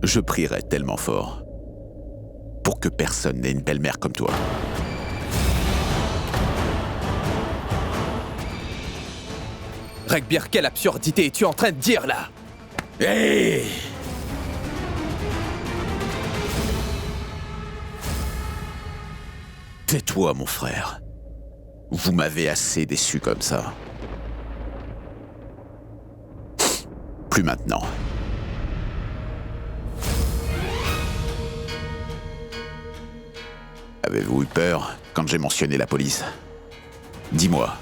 Je prierais tellement fort pour que personne n'ait une belle-mère comme toi. Ragbir, quelle absurdité es-tu en train de dire là? Hé! Tais-toi, mon frère. Vous m'avez assez déçu comme ça. Plus maintenant. Avez-vous eu peur quand j'ai mentionné la police? Dis-moi.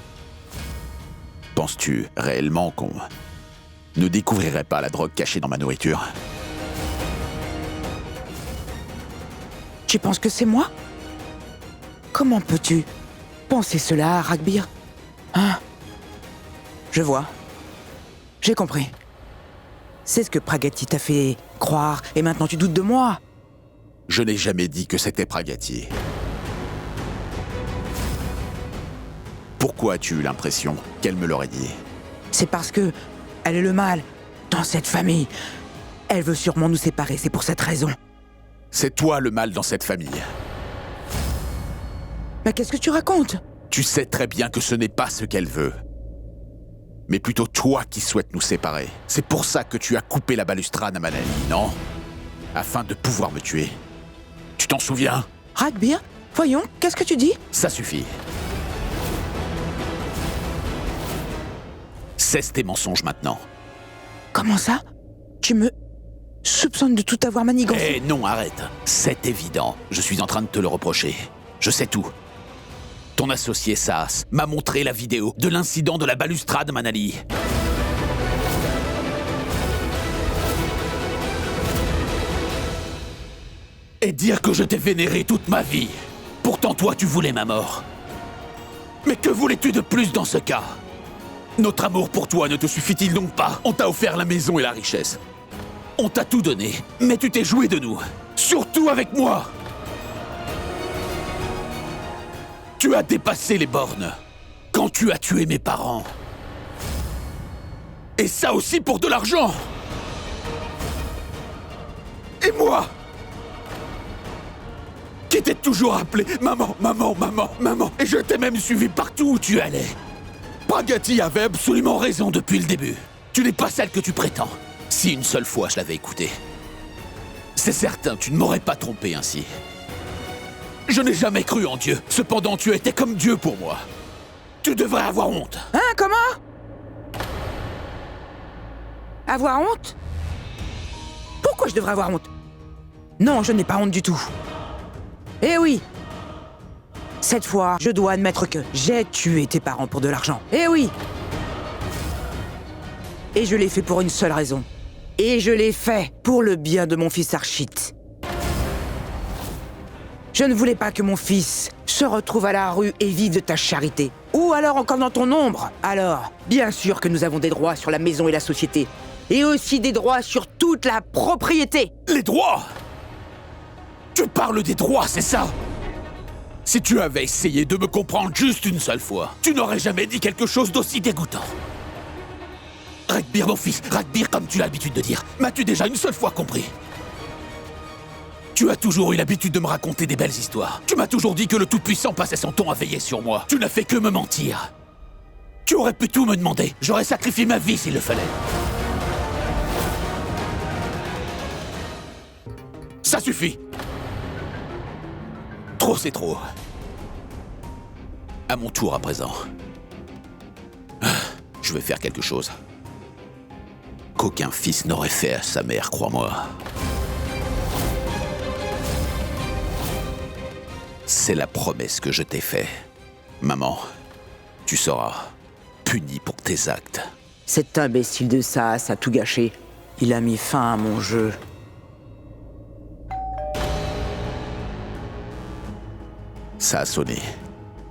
Penses-tu réellement qu'on ne découvrirait pas la drogue cachée dans ma nourriture? Tu penses que c'est moi? Comment peux-tu penser cela, Ragbir? Hein? Je vois. J'ai compris. C'est ce que Pragati t'a fait croire, et maintenant tu doutes de moi? Je n'ai jamais dit que c'était Pragati. Pourquoi as-tu eu l'impression qu'elle me l'aurait dit? C'est parce que elle est le mal dans cette famille. Elle veut sûrement nous séparer, c'est pour cette raison. C'est toi le mal dans cette famille. Mais qu'est-ce que tu racontes? Tu sais très bien que ce n'est pas ce qu'elle veut. Mais plutôt toi qui souhaites nous séparer. C'est pour ça que tu as coupé la balustrade à Manali, non? Afin de pouvoir me tuer. Tu t'en souviens? Ragbir, voyons, qu'est-ce que tu dis? Ça suffit. Cesse tes mensonges maintenant. Comment ça? Tu me soupçonnes de tout avoir manigancé? Eh non, arrête. C'est évident. Je suis en train de te le reprocher. Je sais tout. Ton associé Saas m'a montré la vidéo de l'incident de la balustrade, Manali. Et dire que je t'ai vénéré toute ma vie. Pourtant, toi, tu voulais ma mort. Mais que voulais-tu de plus dans ce cas? Notre amour pour toi ne te suffit-il donc pas? On t'a offert la maison et la richesse. On t'a tout donné, mais tu t'es joué de nous. Surtout avec moi. Tu as dépassé les bornes quand tu as tué mes parents. Et ça aussi pour de l'argent. Et moi, qui t'ai toujours appelé maman, maman, maman, maman. Et je t'ai même suivi partout où tu allais. Pragati avait absolument raison depuis le début. Tu n'es pas celle que tu prétends. Si une seule fois je l'avais écoutée. C'est certain, tu ne m'aurais pas trompé ainsi. Je n'ai jamais cru en Dieu. Cependant, tu étais comme Dieu pour moi. Tu devrais avoir honte. Hein, comment? Avoir honte? Pourquoi je devrais avoir honte? Non, je n'ai pas honte du tout. Eh oui! Cette fois, je dois admettre que j'ai tué tes parents pour de l'argent. Eh oui! Et je l'ai fait pour une seule raison. Et je l'ai fait pour le bien de mon fils Archit. Je ne voulais pas que mon fils se retrouve à la rue et vive de ta charité. Ou alors encore dans ton ombre. Alors, bien sûr que nous avons des droits sur la maison et la société. Et aussi des droits sur toute la propriété. Les droits? Tu parles des droits, c'est ça? Si tu avais essayé de me comprendre juste une seule fois, tu n'aurais jamais dit quelque chose d'aussi dégoûtant. Ragbir, mon fils, Ragbir, comme tu as l'habitude de dire, m'as-tu déjà une seule fois compris? Tu as toujours eu l'habitude de me raconter des belles histoires. Tu m'as toujours dit que le Tout-Puissant passait son temps à veiller sur moi. Tu n'as fait que me mentir. Tu aurais pu tout me demander. J'aurais sacrifié ma vie s'il le fallait. Ça suffit. Trop, c'est trop. À mon tour à présent. Je vais faire quelque chose qu'aucun fils n'aurait fait à sa mère, crois-moi. C'est la promesse que je t'ai faite. Maman, tu seras punie pour tes actes. Cet imbécile de Saas a tout gâché. Il a mis fin à mon jeu. Ça a sonné.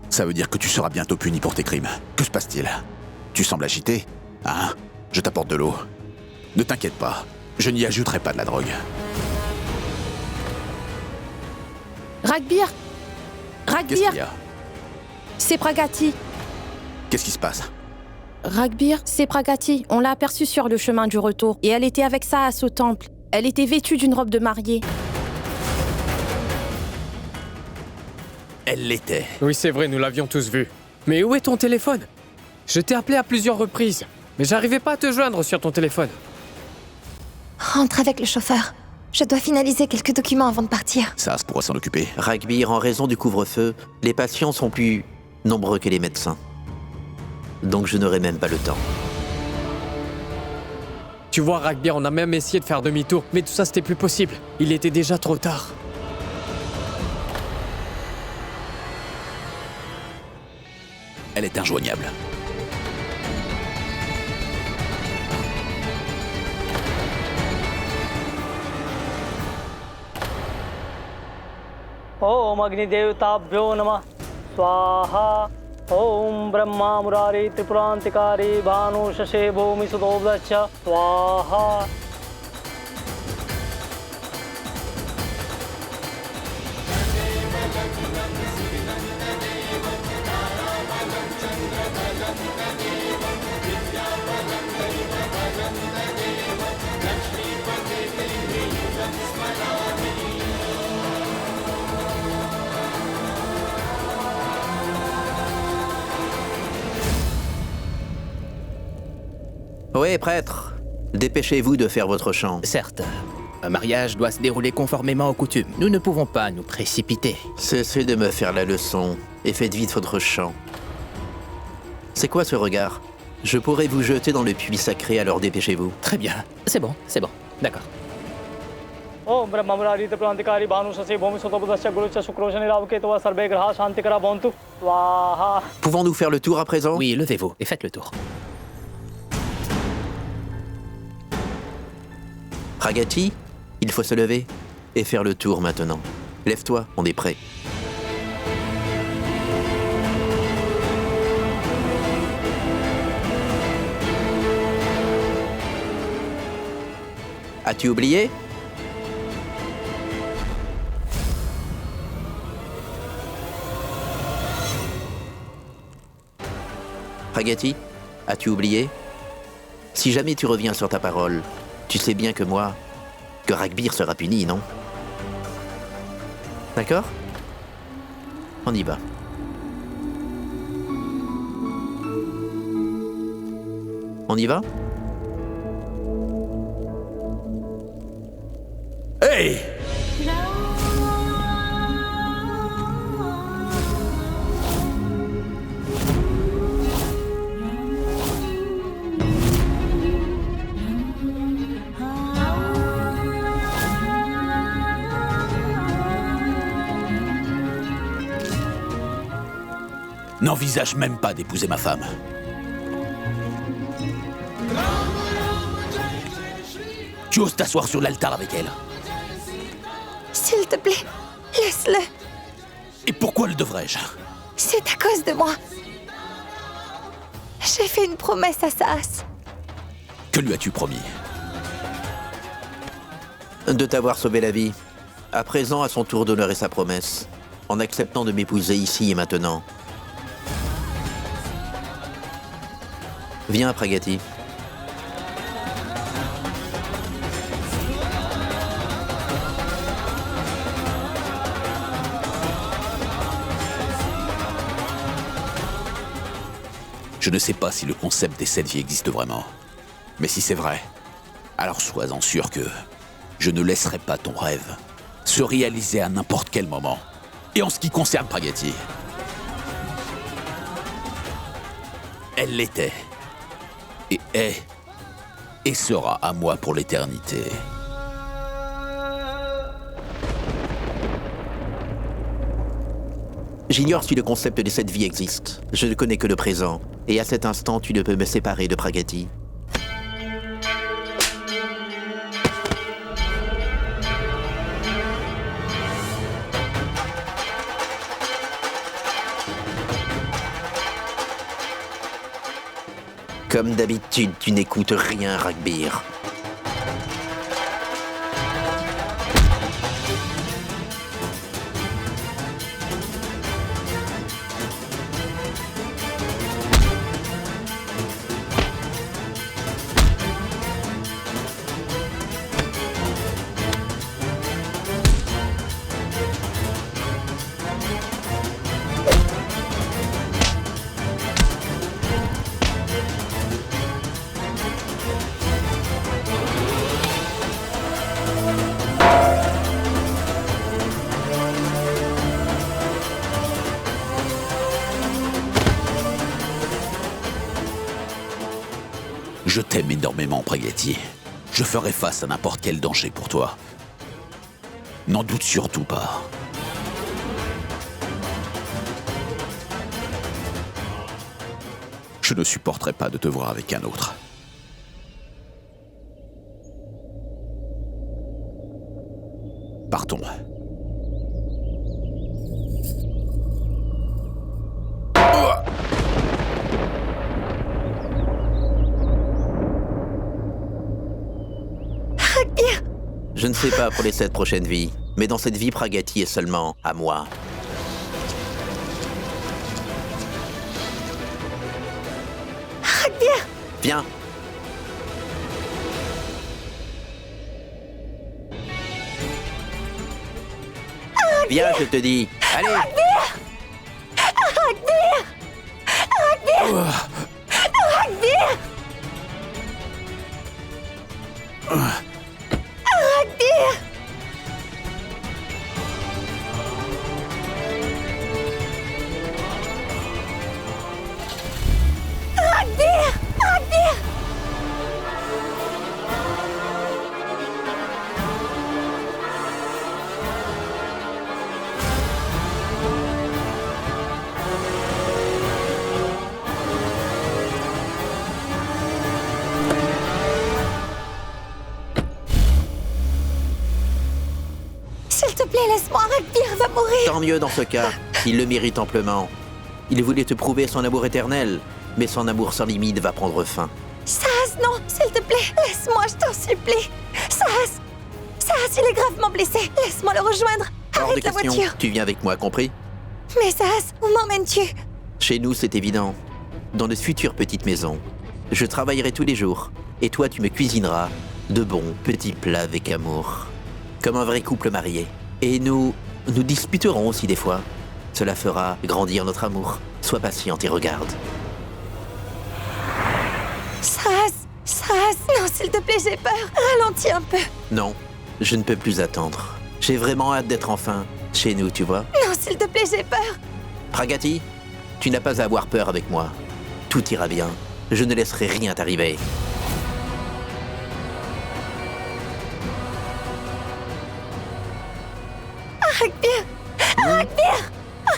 Ça veut dire que tu seras bientôt puni pour tes crimes. Que se passe-t-il? Tu sembles agité? Hein? Je t'apporte de l'eau. Ne t'inquiète pas, je n'y ajouterai pas de la drogue. Ragbir! Qu'est-ce Ragbir! qu'il y a? C'est Pragati. Qu'est-ce qui se passe? Ragbir, c'est Pragati. On l'a aperçue sur le chemin du retour. Et elle était avec Saas au temple. Elle était vêtue d'une robe de mariée. Elle l'était. Oui, c'est vrai, nous l'avions tous vu. Mais où est ton téléphone? Je t'ai appelé à plusieurs reprises, mais j'arrivais pas à te joindre sur ton téléphone. Rentre avec le chauffeur. Je dois finaliser quelques documents avant de partir. Ça pourra s'en occuper. Ragbir, en raison du couvre-feu, les patients sont plus nombreux que les médecins. Donc je n'aurai même pas le temps. Tu vois, Ragbir, on a même essayé de faire demi-tour, mais tout ça c'était plus possible. Il était déjà trop tard. Elle est injoignable. ओम अग्निदेवताभ्यो नमः स्वाहा ओम ब्रह्मा मुरारी त्रिपुरांतिकारी भानु शशे भूमि सुदोब्दच्छ स्वाहा Ouais, prêtre, dépêchez-vous de faire votre chant. Certes, un mariage doit se dérouler conformément aux coutumes. Nous ne pouvons pas nous précipiter. Cessez de me faire la leçon et faites vite votre chant. C'est quoi ce regard? Je pourrais vous jeter dans le puits sacré, alors dépêchez-vous. Très bien, c'est bon, d'accord. ओम ब्रह्मा मुरारी त्रिपुरांतिकारी भानु शशे भूमि सुदोब्दच्छ गुरुच्छ शुक्रो शनि राहु केतुः सर्वे ग्रहाः शान्तिकरा भवन्तु स्वाहा. Pouvons-nous faire le tour à présent? Oui, levez-vous et faites le tour. Pragati, il faut se lever et faire le tour maintenant. Lève-toi, on est prêt. As-tu oublié? Pragati, as-tu oublié? Si jamais tu reviens sur ta parole, tu sais bien que Ragbir sera puni, non? D'accord? On y va. On y va? Hey! N'envisage même pas d'épouser ma femme. Tu oses t'asseoir sur l'altar avec elle. S'il te plaît, laisse-le. Et pourquoi le devrais-je? C'est à cause de moi. J'ai fait une promesse à Saas. Que lui as-tu promis? De t'avoir sauvé la vie. À présent, à son tour d'honorer sa promesse, en acceptant de m'épouser ici et maintenant. Viens, Pragati. Je ne sais pas si le concept des 7 vies existe vraiment. Mais si c'est vrai, alors sois-en sûr que je ne laisserai pas ton rêve se réaliser à n'importe quel moment. Et en ce qui concerne Pragati, elle l'était, et est, et sera à moi pour l'éternité. J'ignore si le concept des 7 vies existe. Je ne connais que le présent. Et à cet instant, tu ne peux me séparer de Pragati. Comme d'habitude, tu n'écoutes rien, Ragbir. Je t'aime énormément, Pragati. Je ferai face à n'importe quel danger pour toi. N'en doute surtout pas. Je ne supporterai pas de te voir avec un autre. Partons. Je ne sais pas pour les 7 prochaines vies, mais dans cette vie, Pragati est seulement à moi. Viens. Viens, je te dis. Allez. S'il te plaît, laisse-moi, Ragbir va mourir. Tant mieux dans ce cas. Il le mérite amplement. Il voulait te prouver son amour éternel, mais son amour sans limite va prendre fin. Sahas, non, s'il te plaît, laisse-moi, je t'en supplie. Sahas, Sahas, il est gravement blessé. Laisse-moi le rejoindre. Hors de Arrête la question. voiture. Tu viens avec moi, compris? Mais Sahas, où m'emmènes-tu? Chez nous, c'est évident. Dans notre future petite maison. Je travaillerai tous les jours. Et toi, tu me cuisineras de bons petits plats avec amour. Comme un vrai couple marié. Et nous disputerons aussi des fois. Cela fera grandir notre amour. Sois patiente et regarde. Sahas, non, s'il te plaît, j'ai peur. Ralentis un peu. Non, je ne peux plus attendre. J'ai vraiment hâte d'être enfin chez nous, tu vois. Non, s'il te plaît, j'ai peur. Pragati, tu n'as pas à avoir peur avec moi. Tout ira bien. Je ne laisserai rien t'arriver.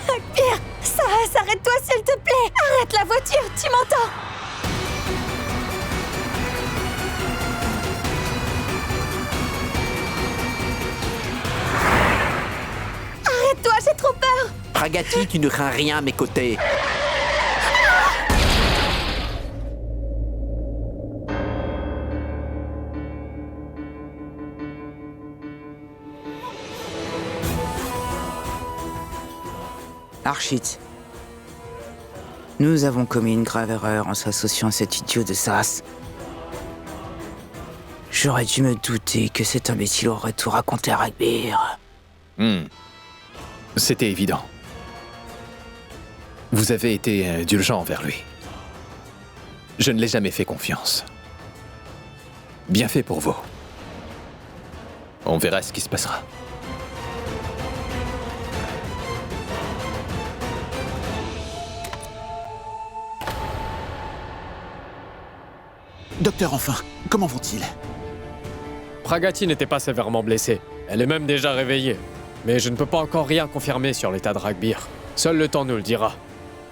Ragbir, Sahas, arrête-toi, s'il te plaît. Arrête la voiture, tu m'entends? Arrête-toi, j'ai trop peur. Pragati, tu ne crains rien à mes côtés. Archit, nous avons commis une grave erreur en s'associant à cet idiot de Sahas. J'aurais dû me douter que cet imbécile aurait tout raconté à Ragbir. C'était évident. Vous avez été indulgent envers lui. Je ne l'ai jamais fait confiance. Bien fait pour vous. On verra ce qui se passera. Docteur, enfin, comment vont-ils? Pragati n'était pas sévèrement blessée. Elle est même déjà réveillée. Mais je ne peux pas encore rien confirmer sur l'état de Ragbir. Seul le temps nous le dira.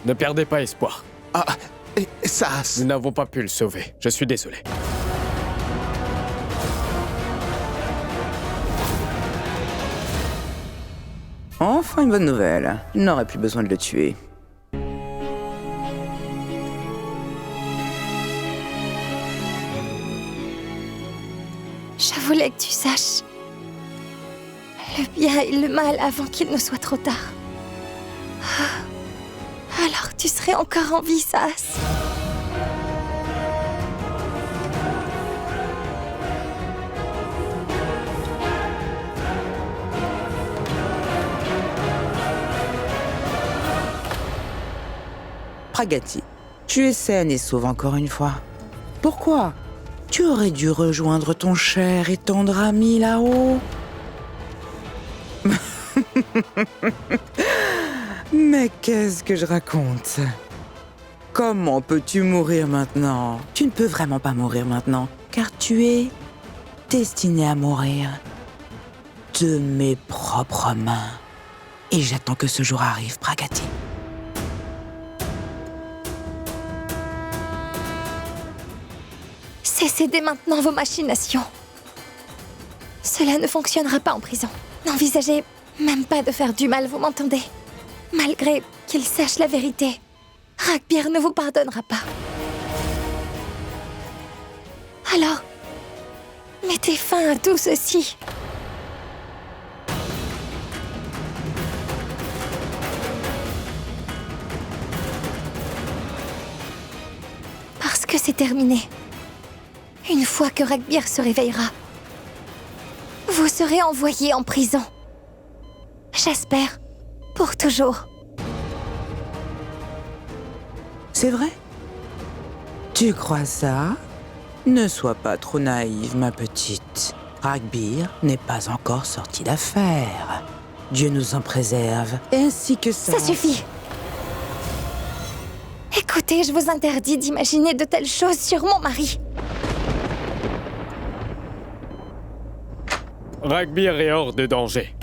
Ne perdez pas espoir. Ah, et Sahas? Nous n'avons pas pu le sauver. Je suis désolé. Enfin une bonne nouvelle. Il n'aurait plus besoin de le tuer. Je voulais que tu saches le bien et le mal avant qu'il ne soit trop tard. Alors tu serais encore en vie, Sahas. Pragati, tu es saine et sauve encore une fois. Pourquoi? Tu aurais dû rejoindre ton cher et tendre ami là-haut. Mais qu'est-ce que je raconte? Comment peux-tu mourir maintenant? Tu ne peux vraiment pas mourir maintenant, car tu es destiné à mourir de mes propres mains. Et j'attends que ce jour arrive, Pragati. Cessez dès maintenant vos machinations. Cela ne fonctionnera pas en prison. N'envisagez même pas de faire du mal, vous m'entendez? Malgré qu'il sache la vérité, Ragbir ne vous pardonnera pas. Alors, mettez fin à tout ceci. Parce que c'est terminé. Une fois que Ragbir se réveillera, vous serez envoyé en prison. J'espère, pour toujours. C'est vrai? Tu crois ça? Ne sois pas trop naïve, ma petite. Ragbir n'est pas encore sorti d'affaire. Dieu nous en préserve, ainsi que ça... Ça suffit! Écoutez, je vous interdis d'imaginer de telles choses sur mon mari. Ragbir est hors de danger.